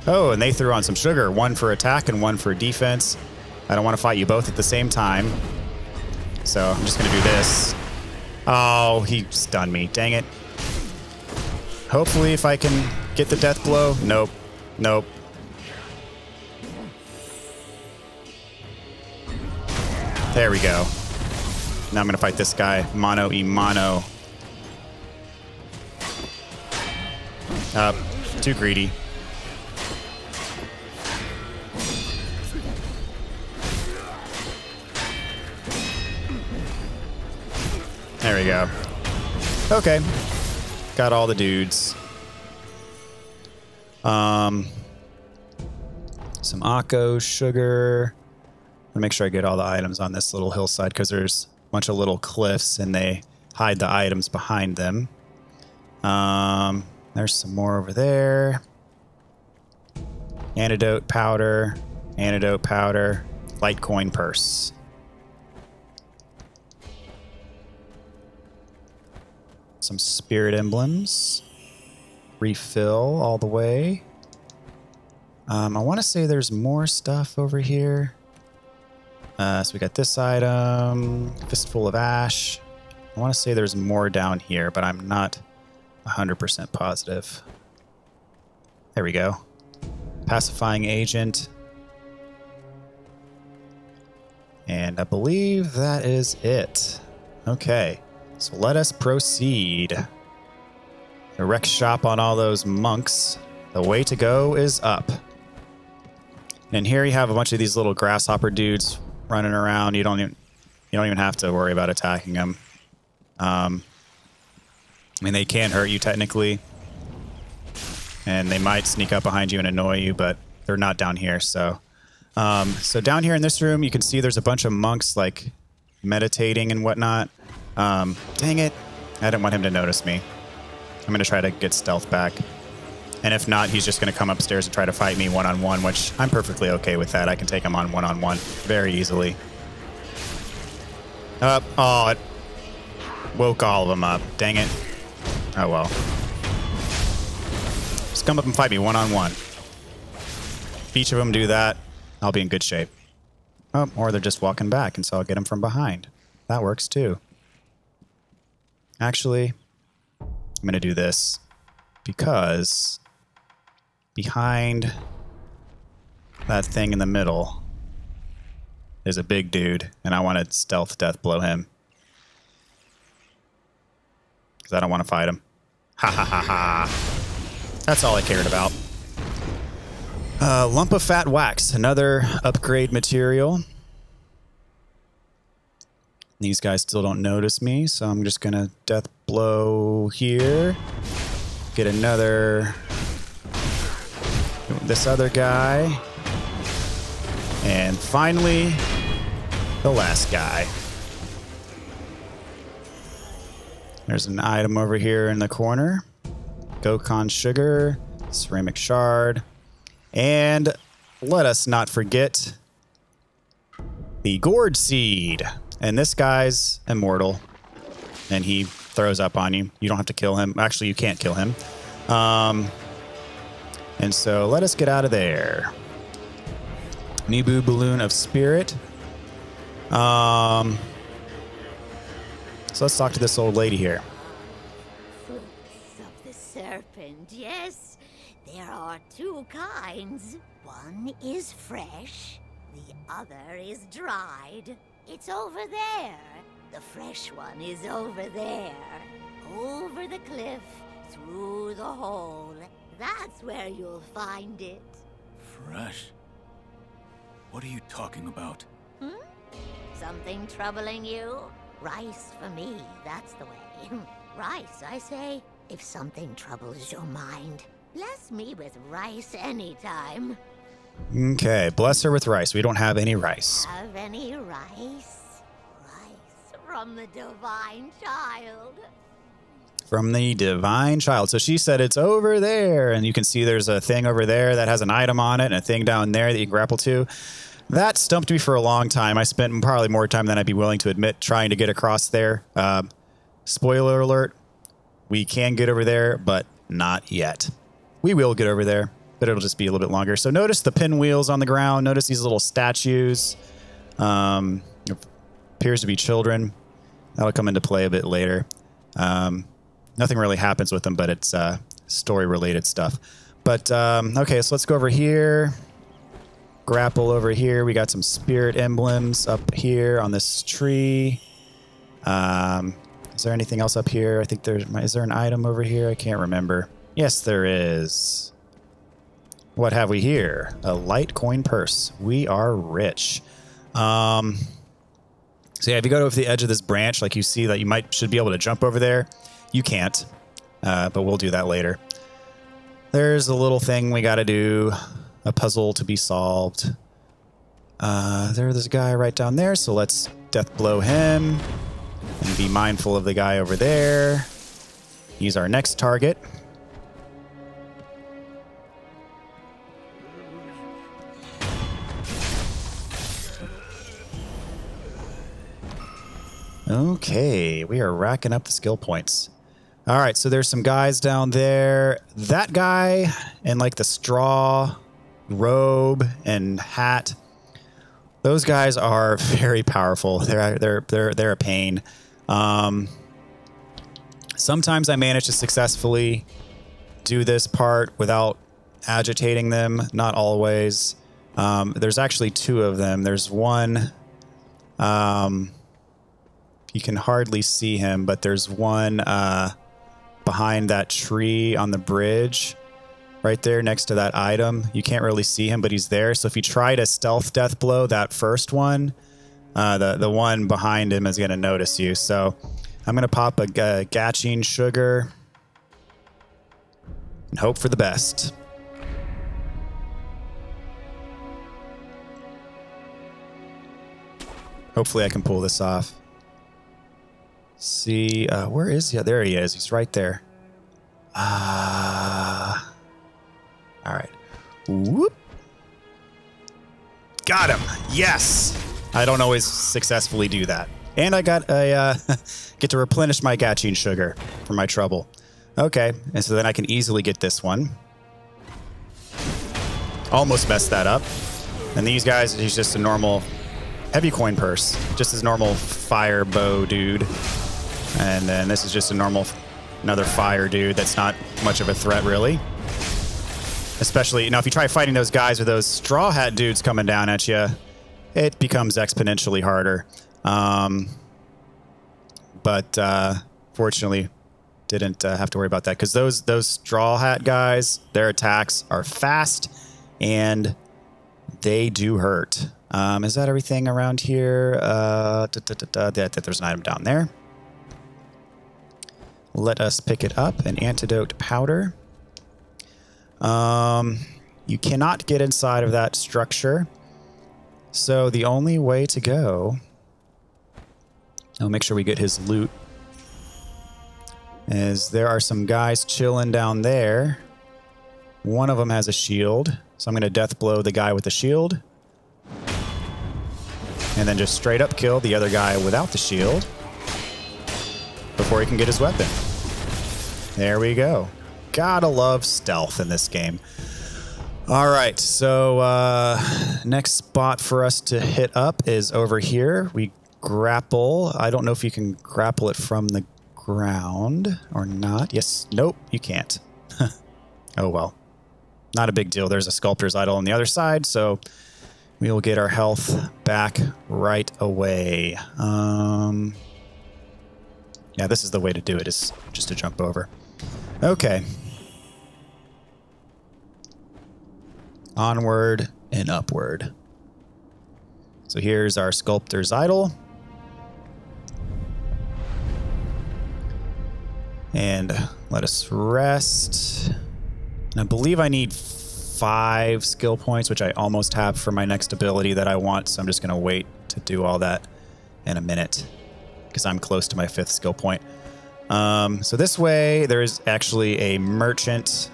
Oh, and they threw on some sugar. One for attack and one for defense. I don't want to fight you both at the same time. So I'm just going to do this. Oh, he stunned me. Dang it. Hopefully if I can get the death blow. Nope. Nope. There we go. Now I'm going to fight this guy, mano y mano. Too greedy. There we go. Okay. Got all the dudes. Some Akko, sugar. I'm gonna make sure I get all the items on this little hillside because there's a bunch of little cliffs and they hide the items behind them. There's some more over there. Antidote powder, Litecoin purse. Some spirit emblems. Refill all the way. I want to say there's more stuff over here. So we got this item, Fistful of Ash. I want to say there's more down here, but I'm not 100% positive. There we go. Pacifying agent. And I believe that is it. Okay, so let us proceed. The wreck shop on all those monks. The way to go is up. And here you have a bunch of these little grasshopper dudes running around. You don't even have to worry about attacking them. I mean, they can hurt you technically, and they might sneak up behind you and annoy you, but they're not down here. So, so down here in this room, you can see there's a bunch of monks like meditating and whatnot. Dang it! I didn't want him to notice me. I'm gonna try to get stealth back, and if not, he's just gonna come upstairs and try to fight me one-on-one, which I'm perfectly okay with that. I can take him on one-on-one very easily. Oh, it woke all of them up. Dang it. Oh well. Just come up and fight me one-on-one. If each of them do that, I'll be in good shape. Oh, or they're just walking back, and so I'll get them from behind. That works too. Actually, I'm going to do this because behind that thing in the middle is a big dude, and I want to stealth death blow him. Because I don't want to fight him. Ha ha ha ha. That's all I cared about. Lump of fat wax, another upgrade material. These guys still don't notice me, so I'm just going to death blow here. Get another... this other guy. And finally, the last guy. There's an item over here in the corner. Gokon sugar, ceramic shard, and let us not forget the gourd seed. And this guy's immortal, and he throws up on you. You don't have to kill him. Actually, you can't kill him. And so let us get out of there. Nibu Balloon of Spirit. So let's talk to this old lady here. Fruits of the serpent, yes. There are two kinds. One is fresh, the other is dried. It's over there. The fresh one is over there. Over the cliff, through the hole. That's where you'll find it. Fresh? What are you talking about? Something troubling you? Rice for me, that's the way. Rice, I say. If something troubles your mind, bless me with rice anytime. Okay, bless her with rice. We don't have any rice. Have any rice? Rice from the divine child. From the divine child. So she said it's over there, and you can see there's a thing over there that has an item on it and a thing down there that you can grapple to. That stumped me for a long time. I spent probably more time than I'd be willing to admit trying to get across there. Spoiler alert, we can get over there, but not yet. We will get over there, but it'll just be a little bit longer. So notice the pinwheels on the ground. Notice these little statues. Appears to be children. That'll come into play a bit later. Nothing really happens with them, but it's story-related stuff. But, okay, so let's go over here. Grapple over here. We got some spirit emblems up here on this tree. Is there anything else up here? I think is there an item over here? I can't remember. Yes, there is. What have we here? A light coin purse. We are rich. So yeah, if you go to the edge of this branch, like you see that you should be able to jump over there. You can't, but we'll do that later. There's a little thing we got to do. A puzzle to be solved. There's a guy right down there, so let's death blow him. And be mindful of the guy over there. He's our next target. Okay, we are racking up the skill points. All right, so there's some guys down there. That guy in like the straw robe and hat. Those guys are very powerful. They're a pain. Sometimes I manage to successfully do this part without agitating them. Not always. There's actually two of them. There's one. You can hardly see him, but there's one behind that tree on the bridge. Right there next to that item. You can't really see him, but he's there. So if you try to stealth death blow that first one, the one behind him is going to notice you. So I'm going to pop a Gaching sugar and hope for the best. Hopefully I can pull this off. See, where is he? There he is. He's right there. All right. Whoop. Got him. Yes. I don't always successfully do that. And I got a get to replenish my Gaching sugar for my trouble. Okay. And so then I can easily get this one. Almost messed that up. And these guys, he's just a normal heavy coin purse. Just his normal fire bow dude. And then this is just a normal, another fire dude that's not much of a threat, really. Especially, you know, if you try fighting those guys with those straw hat dudes coming down at you, it becomes exponentially harder. But fortunately, didn't have to worry about that because those straw hat guys, their attacks are fast and they do hurt. Is that everything around here? There's an item down there. Let us pick it up, an antidote powder. You cannot get inside of that structure. So the only way to go, I'll make sure we get his loot, is there are some guys chilling down there. One of them has a shield. So I'm going to death blow the guy with the shield. And then just straight up kill the other guy without the shield before he can get his weapon. There we go. Gotta love stealth in this game. All right, so next spot for us to hit up is over here. We grapple. I don't know if you can grapple it from the ground or not. Yes, nope, you can't. Oh well. Not a big deal. There's a sculptor's idol on the other side, so we'll get our health back right away. Yeah, this is the way to do it, is just to jump over. Okay. Onward and upward. So here's our sculptor's idol. And let us rest. And I believe I need 5 skill points, which I almost have for my next ability that I want. So I'm just going to wait to do all that in a minute because I'm close to my 5th skill point. So this way, there is actually a merchant.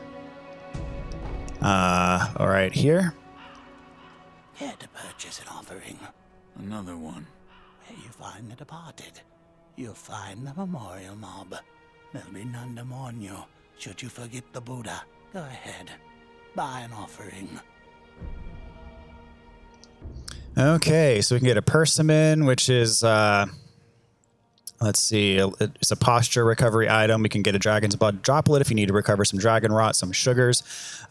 All right, here. Here to purchase an offering. Another one. Where you find the departed, you'll find the memorial mob. There'll be none to mourn you should you forget the Buddha. Go ahead, buy an offering. Okay, so we can get a persimmon, which is, let's see, it's a posture recovery item. We can get a dragon's blood droplet if you need to recover some dragon rot, some sugars.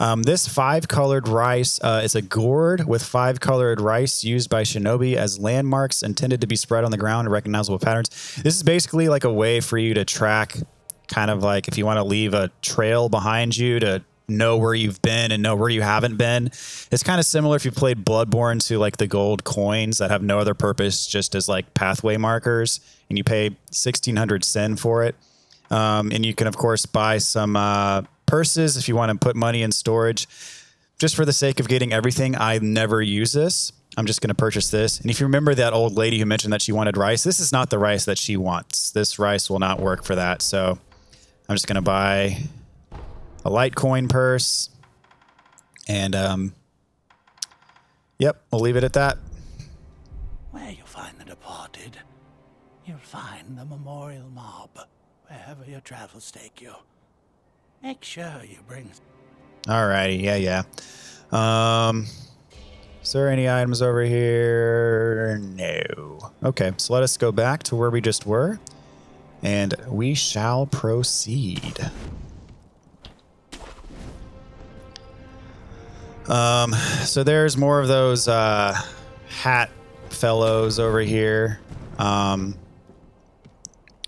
This 5-colored rice is a gourd with 5-colored rice used by shinobi as landmarks intended to be spread on the ground in recognizable patterns. This is basically like a way for you to track, kind of like if you want to leave a trail behind you to know where you've been and know where you haven't been. It's kind of similar if you played Bloodborne to like the gold coins that have no other purpose just as like pathway markers, and you pay 1,600 sen for it. And you can of course buy some purses if you want to put money in storage. Just for the sake of getting everything, I never use this. I'm just going to purchase this. And if you remember that old lady who mentioned that she wanted rice, this is not the rice that she wants. This rice will not work for that. So I'm just going to buy a light coin purse. And, yep, we'll leave it at that. Where you find the departed, you'll find the memorial mob, wherever your travels take you. Make sure you bring... Alrighty, yeah. Is there any items over here? No. Okay, so let us go back to where we just were, and we shall proceed. So there's more of those hat fellows over here. You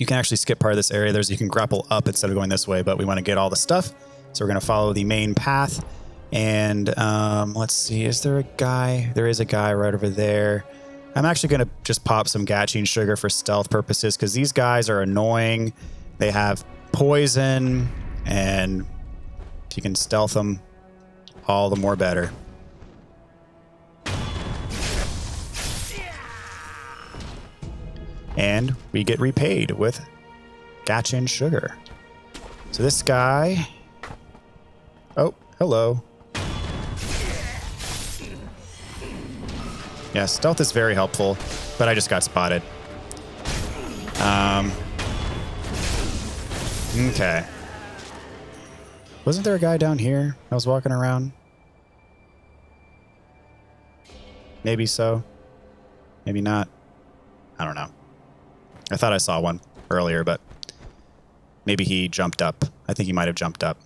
can actually skip part of this area. You can grapple up instead of going this way, but we want to get all the stuff. So we're going to follow the main path. And let's see, is there a guy? There is a guy right over there. I'm actually going to just pop some Gatching sugar for stealth purposes because these guys are annoying. They have poison, and if you can stealth them, all the more better. And we get repaid with Gatchin sugar. So this guy... Oh, hello. Yeah, stealth is very helpful, but I just got spotted. Okay. Wasn't there a guy down here I was walking around? Maybe so. Maybe not. I don't know. I thought I saw one earlier, but maybe he jumped up. I think he might have jumped up.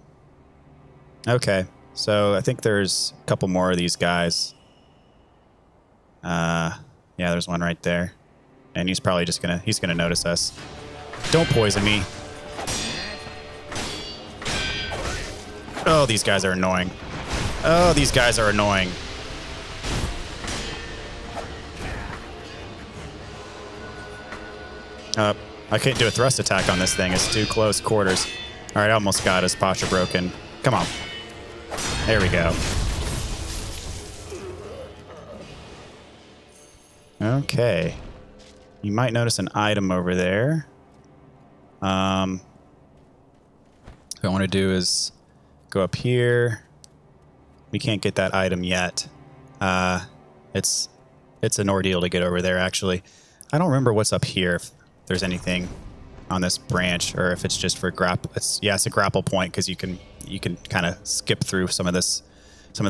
Okay, so I think there's a couple more of these guys. Yeah, there's one right there. And he's probably just he's gonna notice us. Don't poison me. Oh, these guys are annoying. Oh, these guys are annoying. I can't do a thrust attack on this thing. It's too close quarters. All right, I almost got his posture broken. Come on. There we go. Okay. You might notice an item over there. What I want to do is go up here. We can't get that item yet. It's an ordeal to get over there, actually. I don't remember what's up here, if there's anything on this branch, or if it's just for grapple. Yeah, it's a grapple point, because you can kind of skip through some of this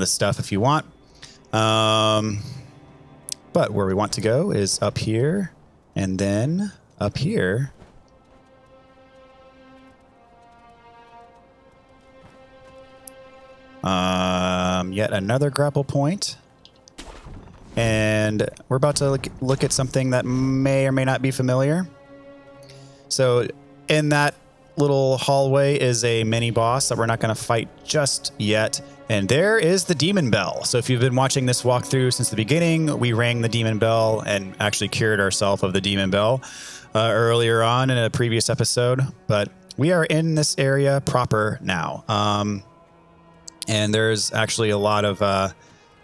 stuff if you want. But where we want to go is up here, and then up here. Yet another grapple point. And we're about to look at something that may or may not be familiar. So in that little hallway is a mini boss that we're not going to fight just yet. And there is the demon bell. So if you've been watching this walkthrough since the beginning, we rang the demon bell and actually cured ourselves of the demon bell earlier on in a previous episode. But we are in this area proper now. And there's actually a lot of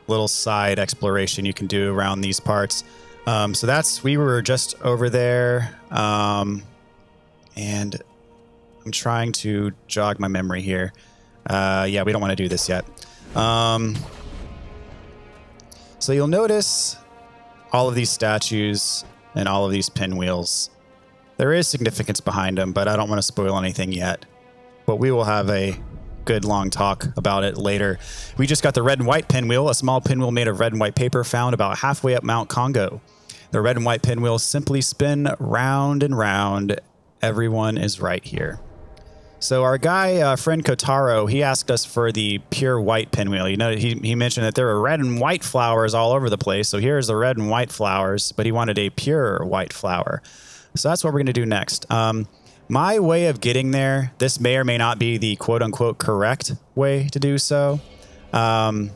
little side exploration you can do around these parts. So we were just over there. And I'm trying to jog my memory here. Yeah, we don't want to do this yet. So you'll notice all of these statues and all of these pinwheels. There is significance behind them, but I don't want to spoil anything yet. But we will have a good long talk about it later. We just got the red and white pinwheel, a small pinwheel made of red and white paper found about halfway up Mount Kongo. The red and white pinwheels simply spin round and round. Everyone is right here. So our guy, friend Kotaro, he asked us for the pure white pinwheel. You know, he mentioned that there are red and white flowers all over the place. So here's the red and white flowers, but he wanted a pure white flower. So that's what we're going to do next. My way of getting there, this may or may not be the quote-unquote correct way to do so. But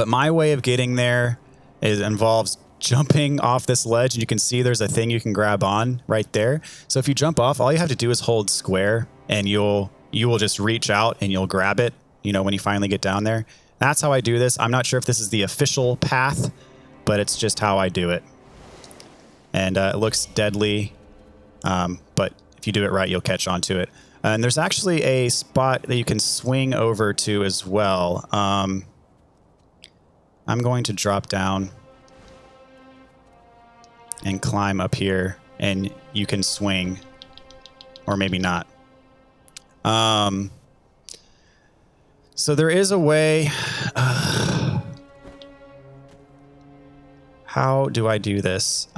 my way of getting there involves jumping off this ledge, and you can see there's a thing you can grab on right there. So if you jump off, all you have to do is hold square, and you will just reach out and you'll grab it, you know, when you finally get down there. That's how I do this. I'm not sure if this is the official path, but it's just how I do it. And it looks deadly. But if you do it right, you'll catch on to it. And there's actually a spot that you can swing over to as well. I'm going to drop down and climb up here, and you can swing, or maybe not. So there is a way. How do I do this?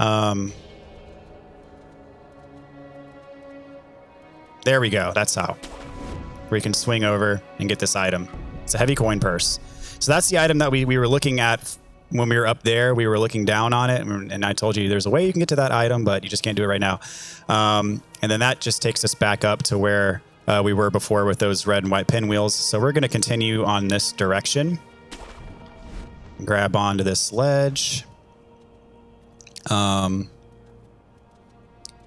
There we go. That's how. Where you can swing over and get this item. It's a heavy coin purse. So that's the item that we were looking at when we were up there. We were looking down on it, and I told you there's a way you can get to that item, but you just can't do it right now. And then that just takes us back up to where we were before with those red and white pinwheels. So we're going to continue on this direction. Grab onto this ledge.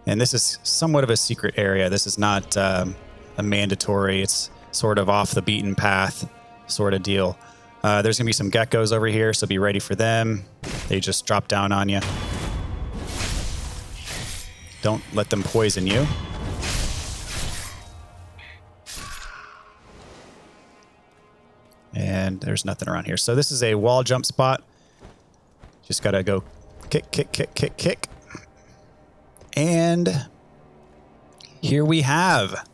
And this is somewhat of a secret area. This is not a mandatory. It's sort of off the beaten path sort of deal. There's going to be some geckos over here, so be ready for them. They just drop down on you. Don't let them poison you. And there's nothing around here. So this is a wall jump spot. Just got to go kick, kick, kick, kick, kick. And here we have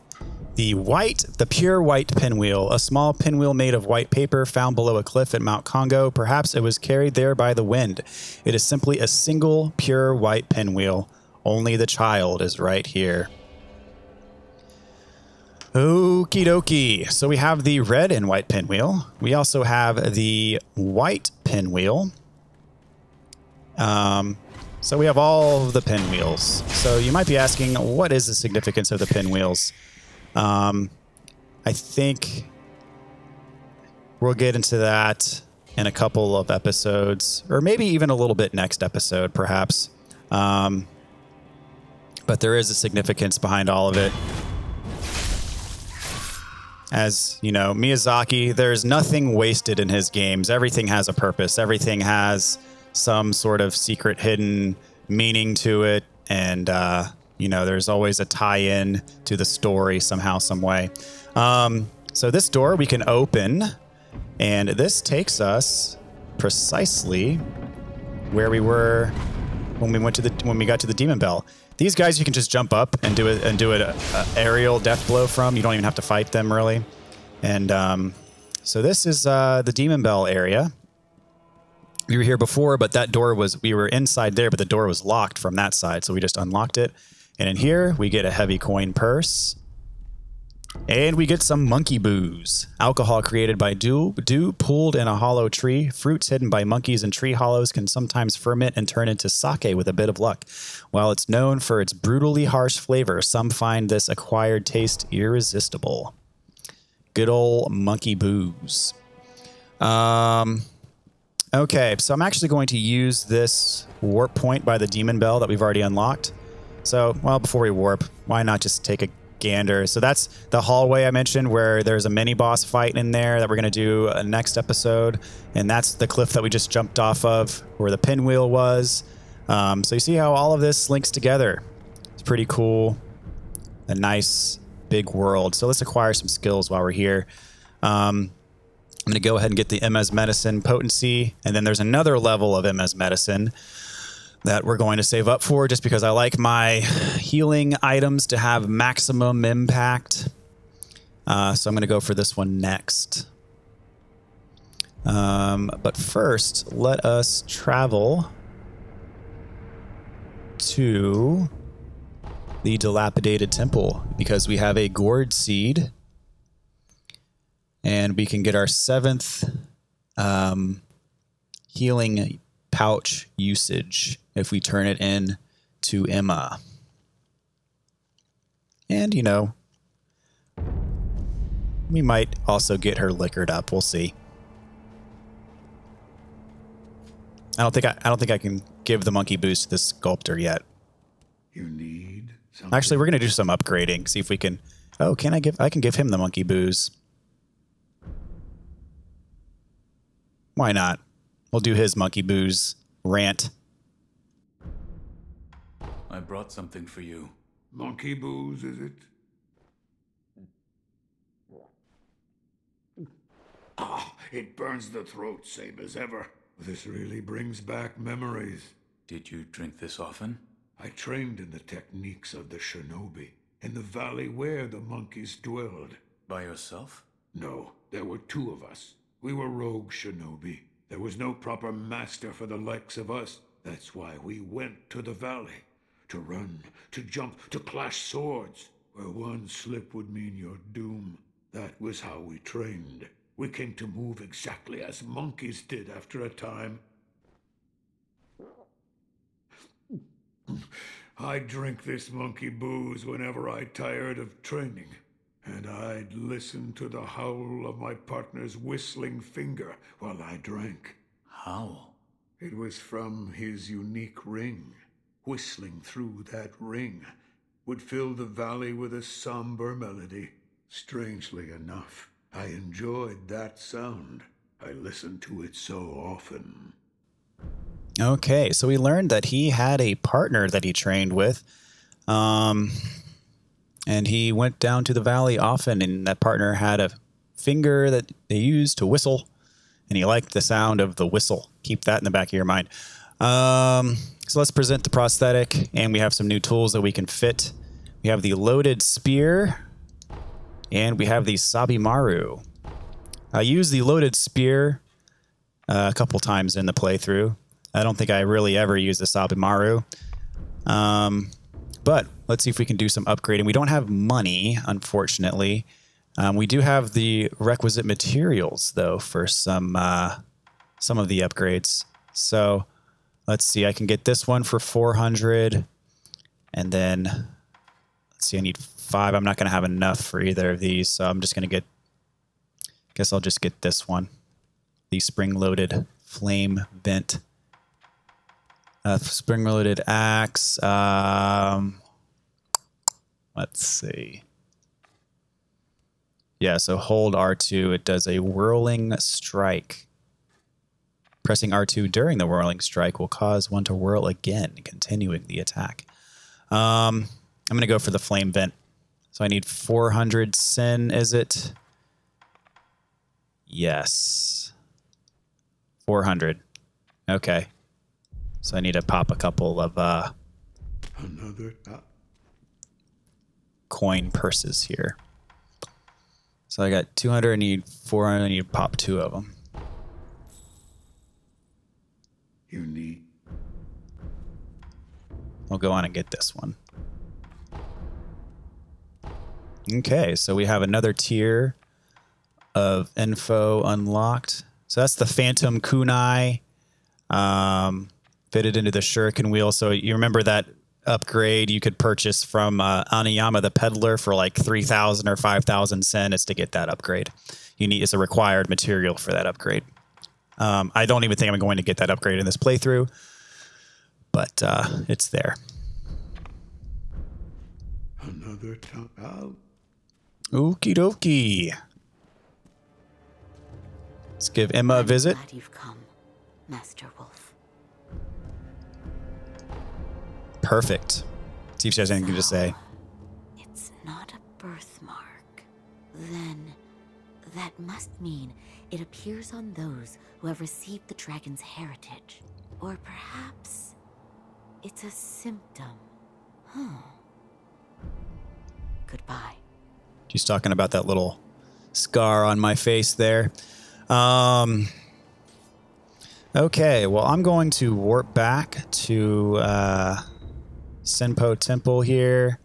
The pure white pinwheel, a small pinwheel made of white paper found below a cliff at Mount Kongo. Perhaps it was carried there by the wind. It is simply a single pure white pinwheel. Only the child is right here. Okie dokie. So we have the red and white pinwheel. We also have the white pinwheel. So we have all of the pinwheels. So you might be asking, what is the significance of the pinwheels? I think we'll get into that in a couple of episodes, or maybe even a little bit next episode, perhaps. But there is a significance behind all of it. As you know, Miyazaki, there's nothing wasted in his games. Everything has a purpose. Everything has some sort of secret hidden meaning to it. And, you know, there's always a tie-in to the story somehow, some way. So this door we can open, and this takes us precisely where we were when we got to the Demon Bell. These guys you can just jump up and do an aerial death blow from. You don't even have to fight them really. And so this is the Demon Bell area. We were here before, but that door we were inside there, but the door was locked from that side, so we just unlocked it. And in here, we get a heavy coin purse. And we get some monkey booze. Alcohol created by dew pulled in a hollow tree. Fruits hidden by monkeys in tree hollows can sometimes ferment and turn into sake with a bit of luck. While it's known for its brutally harsh flavor, some find this acquired taste irresistible. Good old monkey booze. Okay, so I'm actually going to use this warp point by the Demon Bell that we've already unlocked. So, well, before we warp, why not just take a gander? So that's the hallway I mentioned where there's a mini-boss fight in there that we're going to do next episode. And that's the cliff that we just jumped off of where the pinwheel was. So you see how all of this links together. It's pretty cool. A nice big world. So let's acquire some skills while we're here. I'm going to go ahead and get the MS Medicine Potency. And then there's another level of MS Medicine that we're going to save up for just because I like my healing items to have maximum impact. So I'm going to go for this one next. But first, let us travel to the dilapidated temple because we have a gourd seed and we can get our 7th healing pouch usage if we turn it in to Emma. And, you know, we might also get her liquored up. We'll see. I don't think I can give the monkey boost to this sculptor yet. You need something? Actually, we're going to do some upgrading. See if we can... Oh, I can give him the monkey booze. Why not? We'll do his monkey booze rant. I brought something for you. Monkey booze, is it? Ah, it burns the throat, same as ever. This really brings back memories. Did you drink this often? I trained in the techniques of the shinobi, in the valley where the monkeys dwelled. By yourself? No, there were 2 of us. We were rogue shinobi. There was no proper master for the likes of us. That's why we went to the valley. To run, to jump, to clash swords. Where one slip would mean your doom. That was how we trained. We came to move exactly as monkeys did after a time. I'd drink this monkey booze whenever I tired of training. And I'd listen to the howl of my partner's whistling finger while I drank. Howl? It was from his unique ring. Whistling through that ring would fill the valley with a somber melody. Strangely enough, I enjoyed that sound. I listened to it so often. Okay, so we learned that he had a partner that he trained with. And he went down to the valley often, and that partner had a finger that they used to whistle, and he liked the sound of the whistle. Keep that in the back of your mind. So let's present the prosthetic, and we have some new tools that we can fit. We have the loaded spear, And we have the Sabimaru. I used the loaded spear a couple times in the playthrough. I don't think I really ever used the Sabimaru. But let's see if we can do some upgrading. We don't have money, unfortunately. We do have the requisite materials, though, for some of the upgrades. So let's see. I can get this one for 400. And then, let's see, I need 5. I'm not going to have enough for either of these. So I'm just going to get, guess I'll just get this one. The spring-loaded flame vent. Spring-loaded axe. Let's see. Yeah, so hold R2. It does a whirling strike. Pressing R2 during the whirling strike will cause one to whirl again, continuing the attack. I'm going to go for the flame vent. So I need 400 sin, is it? Yes. 400. Okay. So I need to pop a couple of coin purses here. So I got 200, I need 400, I need to pop 2 of them. You need. We'll go on and get this one. Okay, so we have another tier of info unlocked. So that's the Phantom Kunai. Fitted into the shuriken wheel. So you remember that upgrade you could purchase from Aniyama the peddler for like 3,000 or 5,000 sen. It's to get that upgrade. It's a required material for that upgrade. I don't even think I'm going to get that upgrade in this playthrough, but it's there. Another time out. Okie dokie. Let's give Emma a visit. Glad you've come, Master Wolf. Perfect. See if she has anything to say. It's not a birthmark. Then that must mean it appears on those who have received the dragon's heritage. Or perhaps it's a symptom. Huh. Goodbye. She's talking about that little scar on my face there. Okay, well, I'm going to warp back to Senpou Temple here.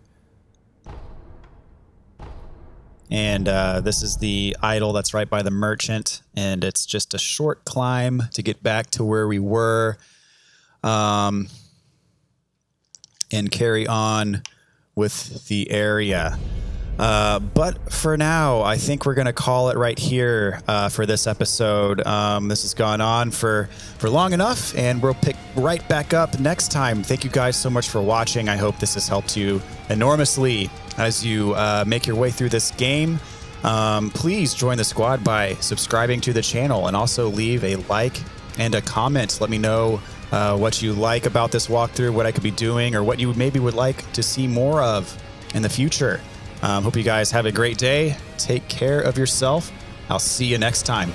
And this is the idol that's right by the merchant. And it's just a short climb to get back to where we were. And carry on with the area. But for now, I think we're going to call it right here for this episode. This has gone on for long enough, and we'll pick right back up next time. Thank you guys so much for watching. I hope this has helped you enormously as you make your way through this game. Please join the squad by subscribing to the channel and also leave a like and a comment. Let me know what you like about this walkthrough, what I could be doing, or what you maybe would like to see more of in the future. Hope you guys have a great day. Take care of yourself. I'll see you next time.